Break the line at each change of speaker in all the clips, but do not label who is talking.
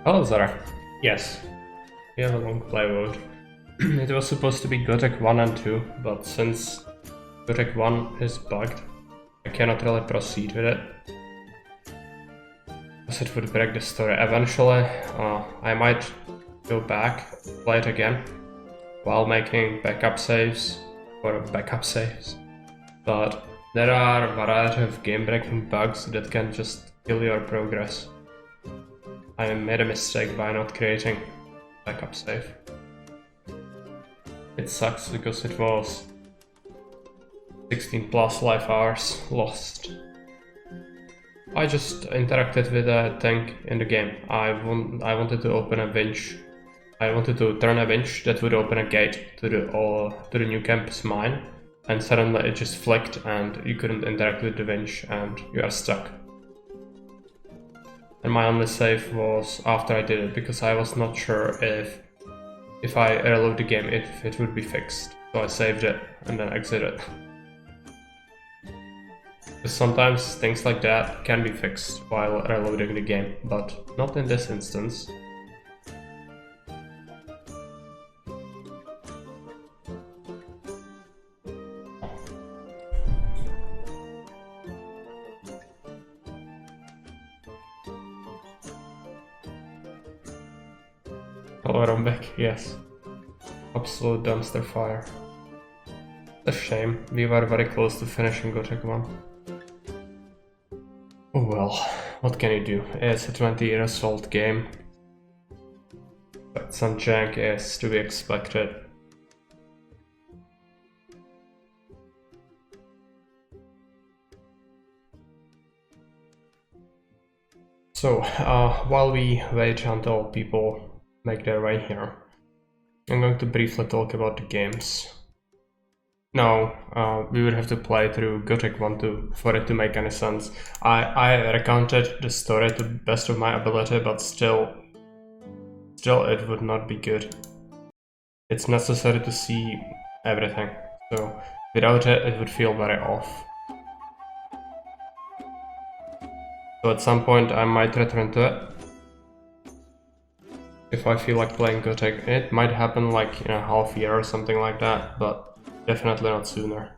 Hello Zara. Yes, we have a Longplay vote. It was supposed to be Gothic 1 and 2, but since Gothic 1 is bugged, I cannot really proceed with it. Because it would break the story. Eventually, I might go back, play it again, while making backup saves, but there are a variety of game-breaking bugs that can just kill your progress. I made a mistake by not creating backup save. It sucks because it was 16 plus life hours lost. I just interacted with a thing in the game. I wanted to open a winch. I wanted to turn a winch that would open a gate to the new campus mine, and suddenly it just flicked and you couldn't interact with the winch and you are stuck. And my only save was after I did it, because I was not sure if I reload the game if it would be fixed. So I saved it and then exited. Because sometimes things like that can be fixed while reloading the game, but not in this instance. Hello Rombek, yes. Absolute dumpster fire. A shame, we were very close to finishing Gothic 1. Oh well, what can you do? It's a 20-year old game. But some jank is to be expected. So, while we wait until people make their way here, I'm going to briefly talk about the games. Now, we would have to play through Gothic 1 for it to make any sense. I recounted the story to the best of my ability, but still it would not be good. It's necessary to see everything, so without it, it would feel very off. So at some point I might return to it. If I feel like playing Gothic. It might happen like in a half year or something like that, but definitely not sooner.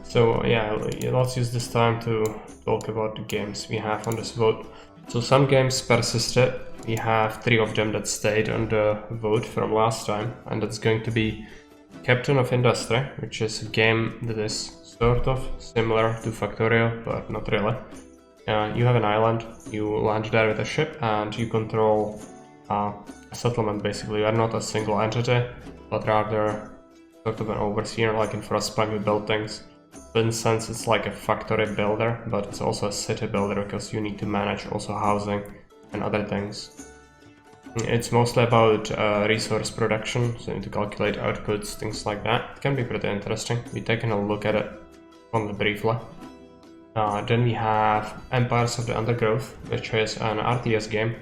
So yeah, let's use this time to talk about the games we have on this vote. So some games persisted. We have 3 of them that stayed on the vote from last time, and that's going to be Captain of Industry, which is a game that is sort of similar to Factorio, but not really. You have an island, you land there with a ship, and you control a settlement basically. You are not a single entity, but rather sort of an overseer, like in Frostpunk we build things. So in a sense it's like a factory builder, but it's also a city builder because you need to manage also housing and other things. It's mostly about resource production, so you need to calculate outputs, things like that. It can be pretty interesting. We've taken a look at it only briefly. Then we have Empires of the Undergrowth, which is an RTS game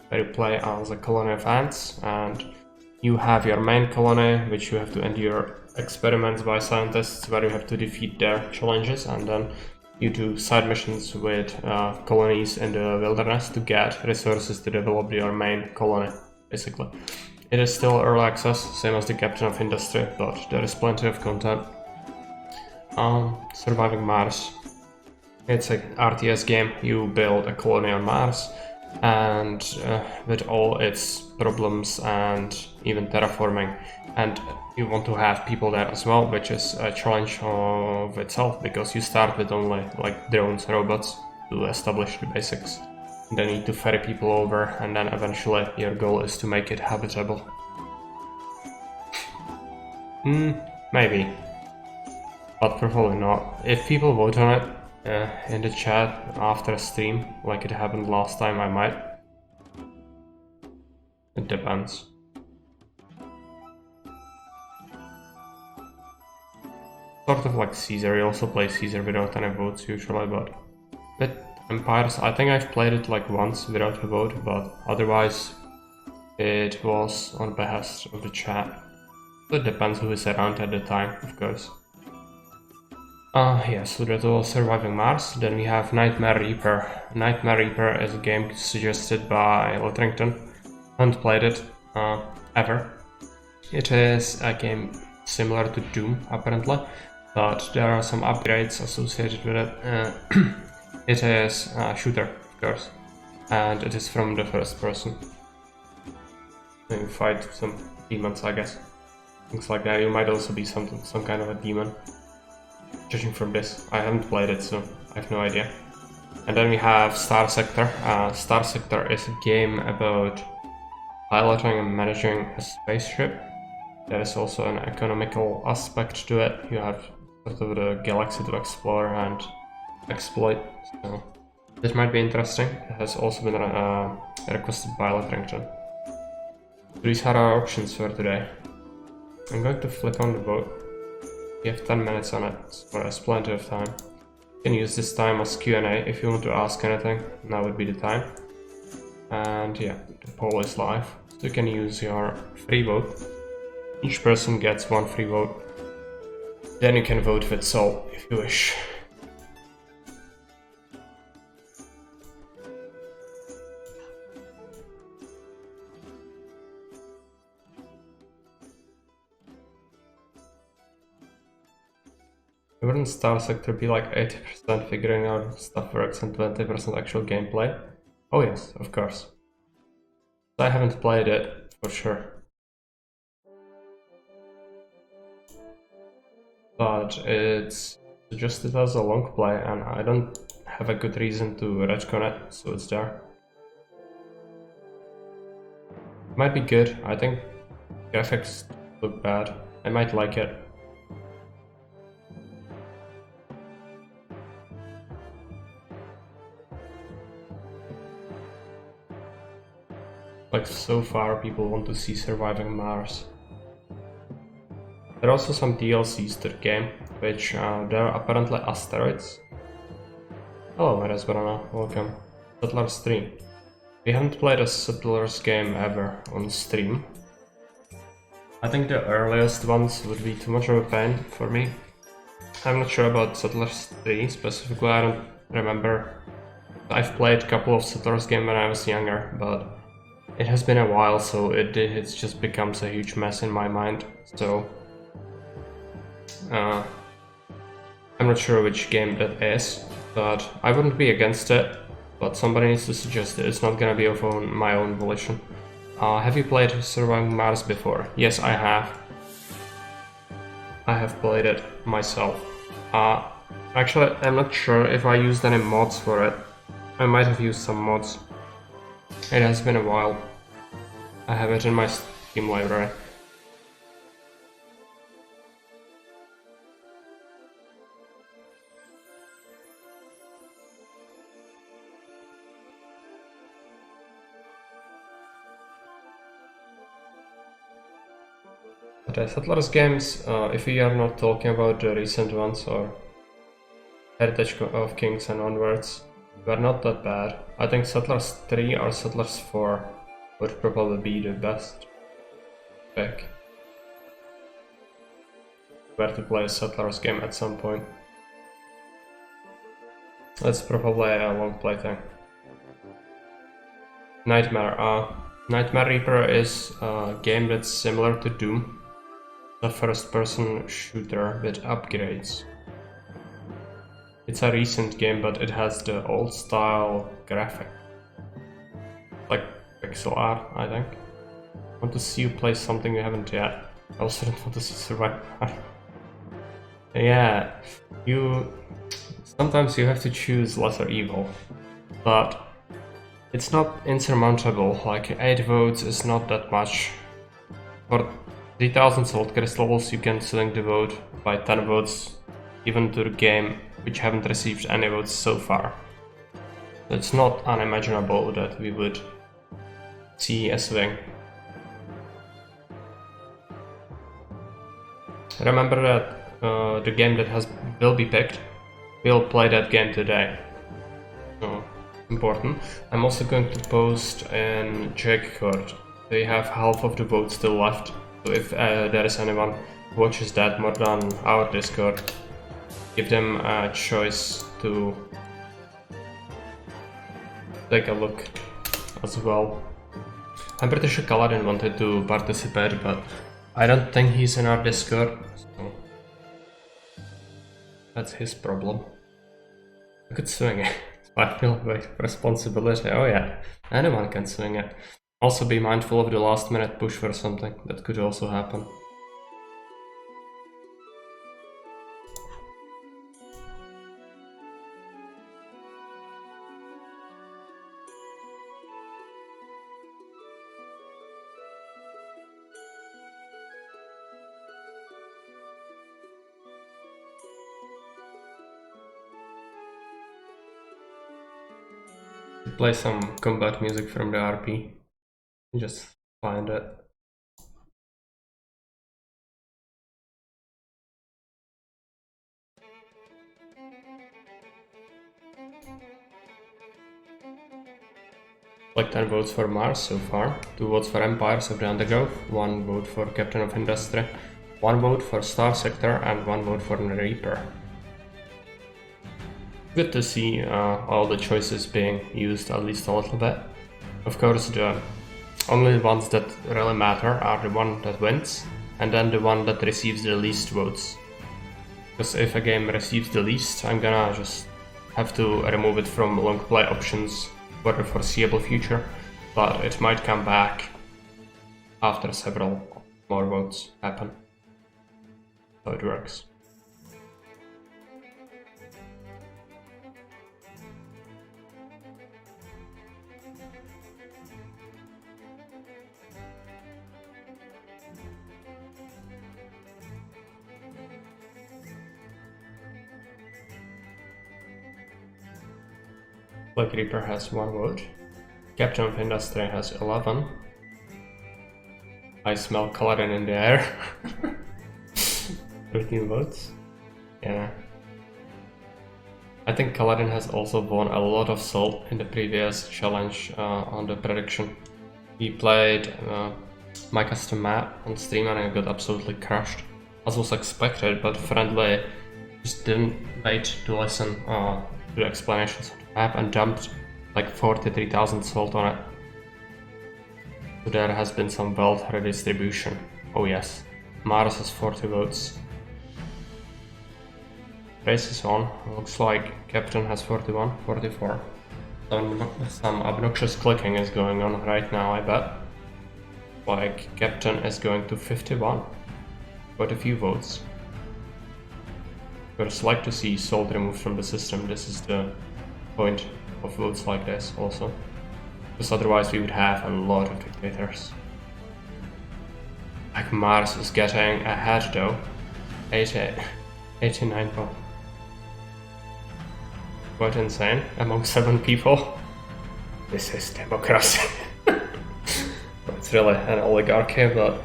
where you play as a colony of ants, and you have your main colony, which you have to endure experiments by scientists where you have to defeat their challenges, and then you do side missions with colonies in the wilderness to get resources to develop your main colony, basically. It is still early access, same as the Captain of Industry, but there is plenty of content. Surviving Mars. It's an RTS game. You build a colony on Mars, and with all its problems and even terraforming, and you want to have people there as well, which is a challenge of itself, because you start with only like drones, robots to establish the basics, and then you need to ferry people over, and then eventually your goal is to make it habitable. Maybe, but probably not. If people vote on it in the chat after a stream, like it happened last time, I might. It depends. Sort of like Caesar, you also play Caesar without any votes usually, but with Empires, I think I've played it like once without a vote, but otherwise it was on behest of the chat. So it depends who is around at the time, of course. Yeah, so that was Surviving Mars. Then we have Nightmare Reaper. Nightmare Reaper is a game suggested by Litterington. Haven't played it ever. It is a game similar to Doom, apparently, but there are some upgrades associated with it. It is a shooter, of course, and it is from the first person. You fight some demons, I guess. Things like that. You might also be some kind of a demon. Judging from this, I haven't played it, so I have no idea. And then we have Star Sector. Star Sector is a game about piloting and managing a spaceship. There is also an economical aspect to it. You have sort of the galaxy to explore and exploit. So this might be interesting. It has also been requested by Litterington. These are our options for today. I'm going to flick on the vote. You have 10 minutes on it, so there's plenty of time. You can use this time as Q&A if you want to ask anything. Now would be the time. And yeah, the poll is live, so you can use your free vote. Each person gets one free vote. Then you can vote with Soul if you wish. Wouldn't Star Sector be like 80% figuring out stuff works and 20% actual gameplay? Oh yes, of course. I haven't played it, for sure. But it's suggested as a long play and I don't have a good reason to retcon it, so it's there. Might be good. I think graphics look bad. I might like it. Like, so far people want to see Surviving Mars. There are also some DLCs to the game, which there are apparently asteroids. Hello, Maris Banana, welcome. Settlers 3. We haven't played a Settlers game ever on stream. I think the earliest ones would be too much of a pain for me. I'm not sure about Settlers 3 specifically, I don't remember. I've played a couple of Settlers games when I was younger, but it has been a while, so it just becomes a huge mess in my mind, so I'm not sure which game that is, but I wouldn't be against it, but somebody needs to suggest it. It's not gonna be of my own volition. Have you played Surviving Mars before? Yes, I have. I have played it myself. Actually, I'm not sure if I used any mods for it. I might have used some mods. It has been a while. I have it in my Steam library. But the Settlers games, if we are not talking about the recent ones or Heritage of Kings and onwards, were not that bad. I think Settlers 3 or Settlers 4 would probably be the best pick. Where to play a Settlers game at some point. That's probably a long play thing. Nightmare. Nightmare Reaper is a game that's similar to Doom. A first-person shooter with upgrades. It's a recent game, but it has the old-style graphic. Like pixel art, I think. I want to see you play something you haven't yet. I also don't want to see Survivor. Yeah, sometimes you have to choose lesser evil, but it's not insurmountable. Like 8 votes is not that much. For 3000 salt crystals you can swing the vote by 10 votes even to the game which haven't received any votes so far. It's not unimaginable that we would see a swing. Remember that the game that will be picked, we'll play that game today. So, important. I'm also going to post in Discord. They have half of the votes still left. So if there is anyone who watches that more than our Discord, give them a choice to take a look as well. I'm pretty sure Kaladin wanted to participate, but I don't think he's in our Discord, so that's his problem. I could swing it. I feel with responsibility. Oh yeah, anyone can swing it. Also be mindful of the last minute push for something. That could also happen. Play some combat music from the RP. Just find it. Like 10 votes for Mars so far, 2 votes for Empires of the Undergrowth, 1 vote for Captain of Industry, 1 vote for Star Sector, and 1 vote for the Reaper. Good to see all the choices being used at least a little bit. Of course, the only ones that really matter are the one that wins, and then the one that receives the least votes. Because if a game receives the least, I'm gonna just have to remove it from Longplay options for the foreseeable future, but it might come back after several more votes happen. So it works. Black Reaper has 1 vote. Captain of Industry has 11. I smell Kaladin in the air. 13 votes. Yeah. I think Kaladin has also won a lot of salt in the previous challenge on the prediction. He played my custom map on stream and I got absolutely crushed. As was expected, but Friendly just didn't wait to listen to the explanations of the map and dumped like 43,000 salt on it. So there has been some wealth redistribution. Oh yes, Mars has 40 votes. Race is on. Looks like Captain has 41, 44. Some obnoxious clicking is going on right now, I bet. Like Captain is going to 51. Quite a few votes. I'd just like to see salt removed from the system. This is the point of votes like this also. Because otherwise we would have a lot of dictators. Like Mars is getting ahead though. 89 votes. Quite insane among 7 people. This is democracy. It's really an oligarchy, but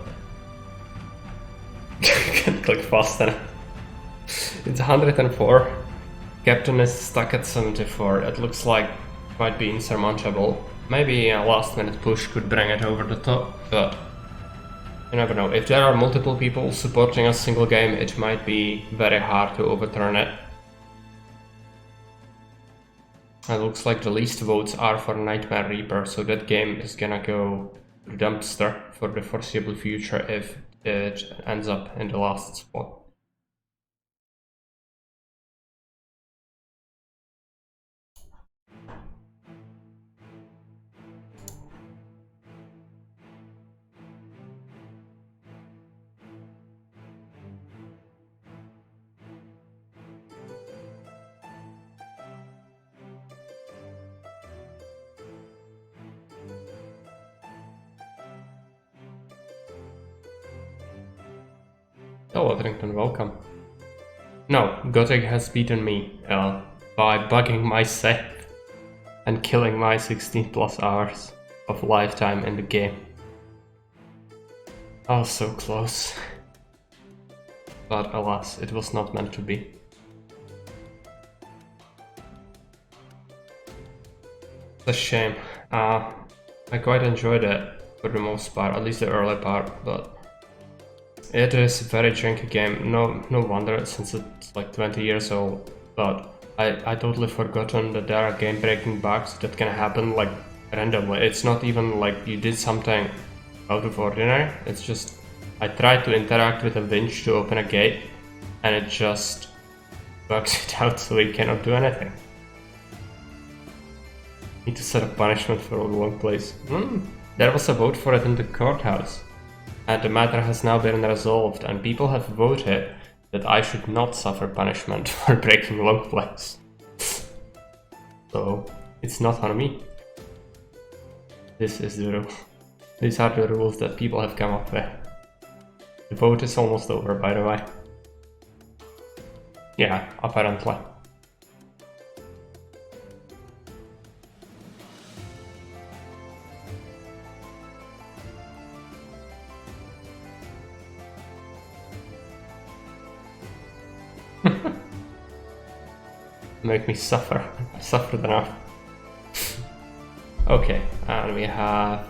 can't click fast enough. It's 104. Captain is stuck at 74. It looks like it might be insurmountable. Maybe a last minute push could bring it over the top, but you never know. If there are multiple people supporting a single game, it might be very hard to overturn it. It looks like the least votes are for Nightmare Reaper, so that game is gonna go to the dumpster for the foreseeable future if it ends up in the last spot. Hello, Adrington, welcome. No, Gothic has beaten me by bugging my save and killing my 16 plus hours of lifetime in the game. Oh, so close. But alas, it was not meant to be. It's a shame. I quite enjoyed it for the most part, at least the early part, but It is a very janky game. No wonder, since it's like 20 years old. But I totally forgotten that there are game-breaking bugs that can happen like randomly. It's not even like you did something out of ordinary. It's just I tried to interact with a winch to open a gate, and it just bugs it out, so you cannot do anything. Need to set a punishment for all the long plays. There was a vote for it in the courthouse, and the matter has now been resolved, and people have voted that I should not suffer punishment for breaking long plays. So it's not on me. This is the rule. These are the rules that people have come up with. The vote is almost over, by the way. Yeah, apparently. Make me suffer. I've suffered enough. Okay, and we have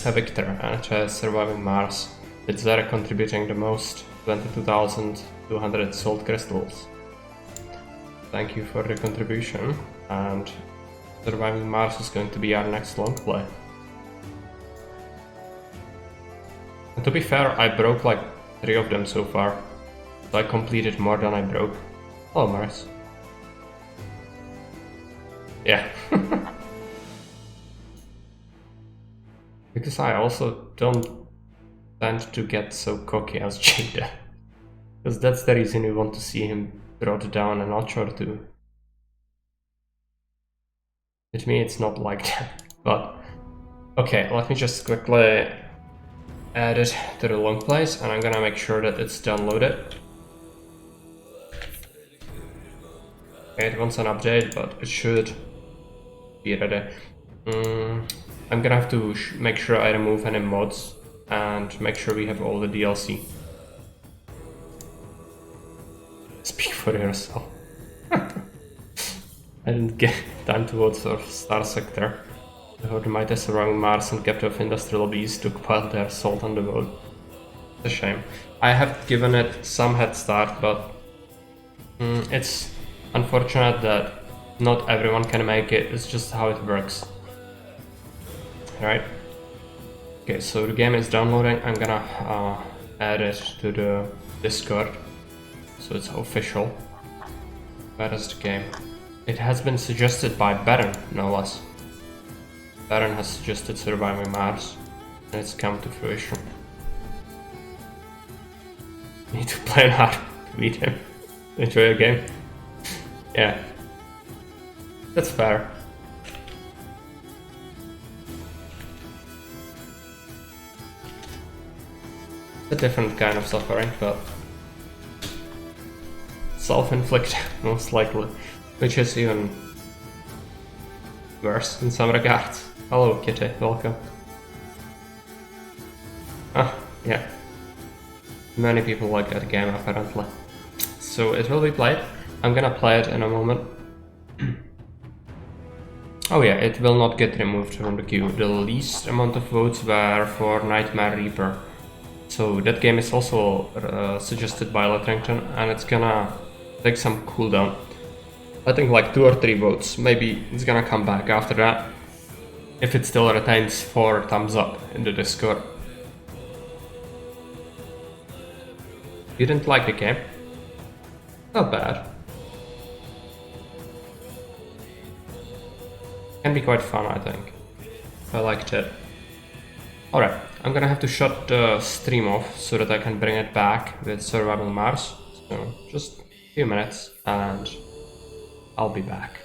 a victor, and it has Surviving Mars. It's there contributing the most, 22,200 soul crystals. Thank you for the contribution, and Surviving Mars is going to be our next long play. And to be fair, I broke like 3 of them so far. So I completed more than I broke. Oh, Mars. Yeah. Because I also don't tend to get so cocky as Jada. Because that's the reason we want to see him brought down a notch or two. With me it's not like that. But okay, let me just quickly add it to the long plays, and I'm gonna make sure that it's downloaded. Okay, it wants an update, but it should be ready. I'm gonna have to make sure I remove any mods and make sure we have all the DLC. Speak for yourself. I didn't get time to vote for Star Sector. The Horde might have surrounded Mars and kept off industrial bees to pile their salt on the vote. It's a shame. I have given it some head start, but it's unfortunate that not everyone can make it. It's just how it works. Right? Okay, so the game is downloading. I'm gonna add it to the Discord, so it's official. Where is the game? It has been suggested by Baron, no less. Baron has suggested Surviving Mars, and it's come to fruition. You need to plan hard to beat him. Enjoy your game. Yeah. That's fair. A different kind of suffering, but self-inflicted, most likely, which is even worse in some regards. Hello, Kitty, welcome. Ah, yeah. Many people like that game, apparently. So it will be played. I'm gonna play it in a moment. Oh yeah, it will not get removed from the queue. The least amount of votes were for Nightmare Reaper. So that game is also suggested by Letterington, and it's gonna take some cooldown. I think like 2 or 3 votes. Maybe it's gonna come back after that, if it still retains 4 thumbs up in the Discord. You didn't like the game? Not bad. Can be quite fun, I think. I liked it. Alright, I'm gonna have to shut the stream off so that I can bring it back with Survival Mars. So just a few minutes and I'll be back.